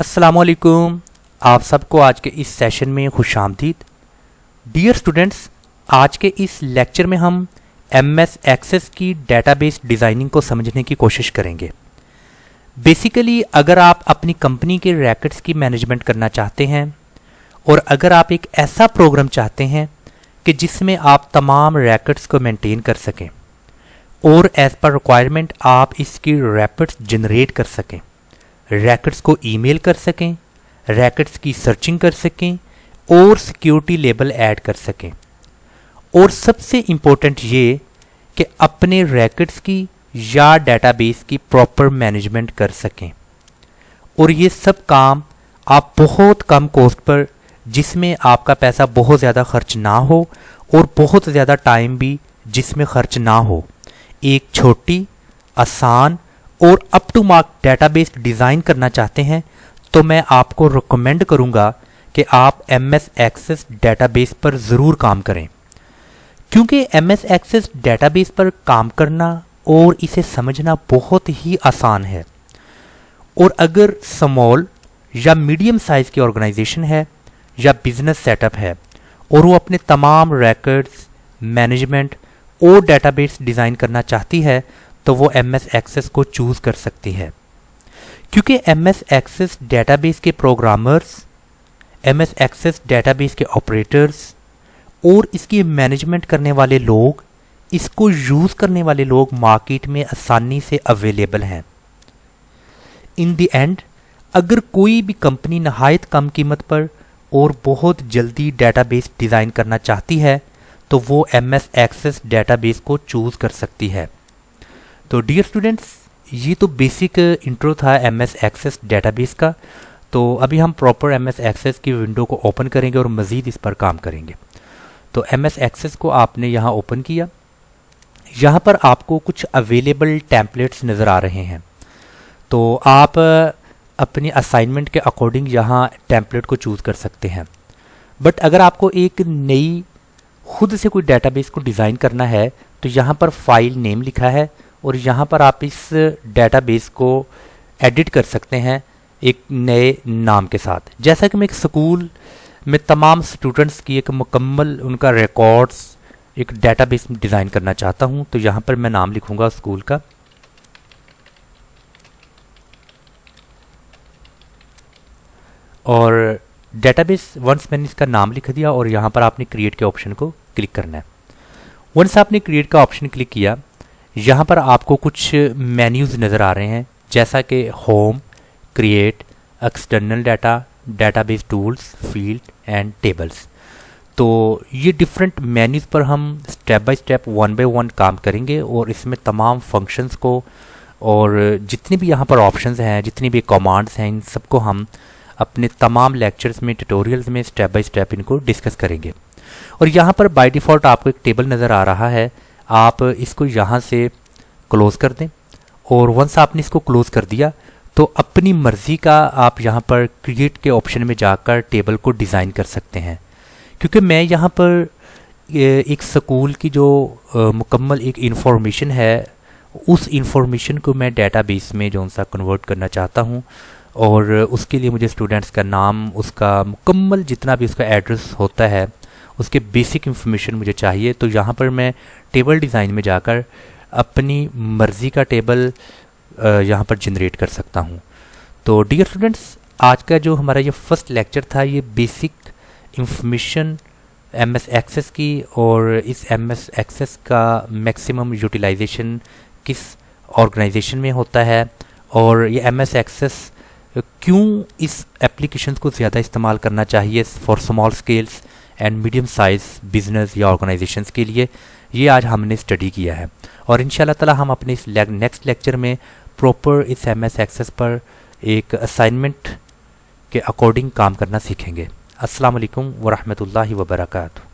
अस्सलामुअलैकुम। आप सबको आज के इस सेशन में खुशामदीद। डियर स्टूडेंट्स, आज के इस लेक्चर में हम MS एक्सेस की डेटाबेस डिज़ाइनिंग को समझने की कोशिश करेंगे। बेसिकली अगर आप अपनी कंपनी के रैकेट्स की मैनेजमेंट करना चाहते हैं और अगर आप एक ऐसा प्रोग्राम चाहते हैं कि जिसमें आप तमाम रैकेट्स को मेंटेन कर सकें और एज़ पर रिक्वायरमेंट आप इसकी रैकेट्स जनरेट कर सकें, रैकेट्स को ईमेल कर सकें, रैकेट्स की सर्चिंग कर सकें और सिक्योरिटी लेबल ऐड कर सकें, और सबसे इम्पोर्टेंट ये कि अपने रैकेट्स की या डेटाबेस की प्रॉपर मैनेजमेंट कर सकें। और ये सब काम आप बहुत कम कॉस्ट पर, जिसमें आपका पैसा बहुत ज़्यादा खर्च ना हो और बहुत ज़्यादा टाइम भी जिसमें खर्च ना हो, एक छोटी, आसान और up to mark database design करना चाहते हैं तो मैं आपको रिकमेंड करूंगा कि आप MS एक्सेस डेटाबेस पर ज़रूर काम करें, क्योंकि MS एक्सेस डेटाबेस पर काम करना और इसे समझना बहुत ही आसान है। और अगर स्मॉल या मीडियम साइज़ की ऑर्गेनाइजेशन है या बिजनेस सेटअप है और वो अपने तमाम रिकॉर्ड्स, मैनेजमेंट और डेटाबेस डिज़ाइन करना चाहती है तो वो MS एक्सेस को चूज़ कर सकती है, क्योंकि MS एक्सेस डेटाबेस के प्रोग्रामर्स, MS एक्सेस डेटाबेस के ऑपरेटर्स और इसकी मैनेजमेंट करने वाले लोग, इसको यूज़ करने वाले लोग मार्केट में आसानी से अवेलेबल हैं। इन द एंड अगर कोई भी कंपनी नहायत कम कीमत पर और बहुत जल्दी डेटाबेस डिज़ाइन करना चाहती है तो वो MS एक्सेस डेटाबेस को चूज़ कर सकती है। तो डियर स्टूडेंट्स, ये तो बेसिक इंट्रो था MS एक्सेस डेटाबेस का। तो अभी हम प्रॉपर MS एक्सेस की विंडो को ओपन करेंगे और मज़ीद इस पर काम करेंगे। तो MS एक्सेस को आपने यहाँ ओपन किया। यहाँ पर आपको कुछ अवेलेबल टेम्पलेट्स नज़र आ रहे हैं, तो आप अपनी असाइनमेंट के अकॉर्डिंग यहाँ टेम्पलेट को चूज़ कर सकते हैं। बट अगर आपको एक नई खुद से कोई डेटाबेस को डिज़ाइन करना है तो यहाँ पर फाइल नेम लिखा है और यहाँ पर आप इस डेटाबेस को एडिट कर सकते हैं एक नए नाम के साथ। जैसा कि मैं एक स्कूल में तमाम स्टूडेंट्स की एक मुकम्मल उनका रिकॉर्ड्स एक डेटाबेस डिज़ाइन करना चाहता हूँ, तो यहाँ पर मैं नाम लिखूँगा स्कूल का और डेटाबेस वंस मैंने इसका नाम लिख दिया और यहाँ पर आपने क्रिएट के ऑप्शन को क्लिक करना है। वंस आपने क्रिएट का ऑप्शन क्लिक किया, यहाँ पर आपको कुछ मेन्यूज़ नज़र आ रहे हैं, जैसा कि home, create, external data, database tools, field and tables. तो ये डिफरेंट मेन्यूज़ पर हम step by step, one by one काम करेंगे और इसमें तमाम फंक्शंस को और जितने भी यहाँ पर ऑप्शंस हैं, जितनी भी कमांड्स हैं, इन सबको हम अपने तमाम लेक्चर्स में, ट्यूटोरियल्स में स्टेप बाय स्टेप इनको डिस्कस करेंगे। और यहाँ पर बाय डिफ़ॉल्ट आपको एक टेबल नज़र आ रहा है, आप इसको यहाँ से क्लोज़ कर दें और वंस आपने इसको क्लोज़ कर दिया तो अपनी मर्ज़ी का आप यहाँ पर क्रिएट के ऑप्शन में जाकर टेबल को डिज़ाइन कर सकते हैं। क्योंकि मैं यहाँ पर एक स्कूल की जो मुकम्मल एक इंफॉर्मेशन है, उस इंफॉर्मेशन को मैं डेटाबेस में जो सा कन्वर्ट करना चाहता हूँ और उसके लिए मुझे स्टूडेंट्स का नाम, उसका मुकम्मल जितना भी उसका एड्रेस होता है, उसके बेसिक इंफॉर्मेशन मुझे चाहिए। तो यहाँ पर मैं टेबल डिज़ाइन में जाकर अपनी मर्ज़ी का टेबल यहाँ पर जनरेट कर सकता हूँ। तो डियर स्टूडेंट्स, आज का जो हमारा ये फर्स्ट लेक्चर था, ये बेसिक इंफॉर्मेशन MS एक्सेस की और इस MS एक्सेस का मैक्सिमम यूटिलाइजेशन किस ऑर्गेनाइजेशन में होता है और ये MS एक्सेस क्यों इस एप्लीकेशन को ज़्यादा इस्तेमाल करना चाहिए for small scales and medium size business या ऑर्गेनाइजेशंस के लिए, ये आज हमने स्टडी किया है। और इंशाल्लाह ताला हम अपने इस नेक्स्ट लेक्चर में प्रॉपर इस MS एक्सेस पर एक असाइनमेंट के अकॉर्डिंग काम करना सीखेंगे। अस्सलाम वालेकुम व रहमतुल्लाहि व बरकातहू।